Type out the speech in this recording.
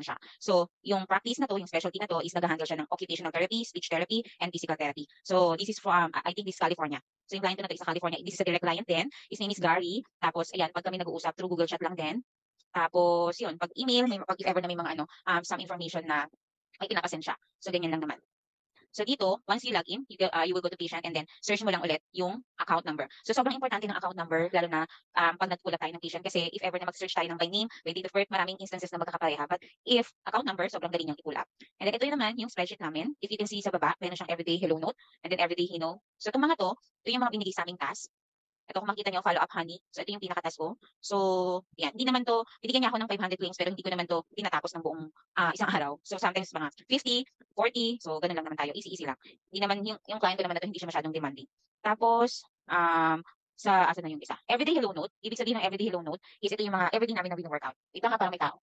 siya. So, yung practice na 'to, yung specialty na 'to is nagha-handle siya ng occupational therapy, speech therapy, and physical therapy. So, this is from, I think this is California. So, yung client ko na 'to is sa California. This is a direct client din. His name is Gary. Tapos ayan, 'pag kami nag-uusap through Google Chat lang din. Tapos yun, 'pag email, pag if ever na may mga ano, some information na may pinapasend siya. So, ganyan lang naman. So dito, once you log in, you will go to patient and then search mo lang ulit yung account number. So sobrang importante ng account number, lalo na pag nagpula tayo ng patient kasi if ever na mag-search tayo ng by name, by date of birth, maraming instances na magkakapareha. But if account number, sobrang dali niyang i-pull up. And then ito yung naman, yung spreadsheet namin. If you can see sa baba, meron siyang everyday hello note and then everyday he know. So itong mga to, ito yung mga binigay sa aming task. Ito kung makita niyo, follow up honey. So ito yung pinaka-task ko. So, yan, hindi naman 'to binigyan niya ako ng 500 claims pero hindi ko naman 'to tinatapos ng buong, isang araw. So sometimes mga 50, 40, so gano'n lang naman tayo, easy-easy lang. Hindi naman yung client ko naman na 'to hindi siya masyadong demanding. Tapos, sa asan na yung isa? Everyday hello note, ibig sabihin ng everyday hello note is ito yung mga everyday namin na wino-workout. Wait lang ha, parang may tao.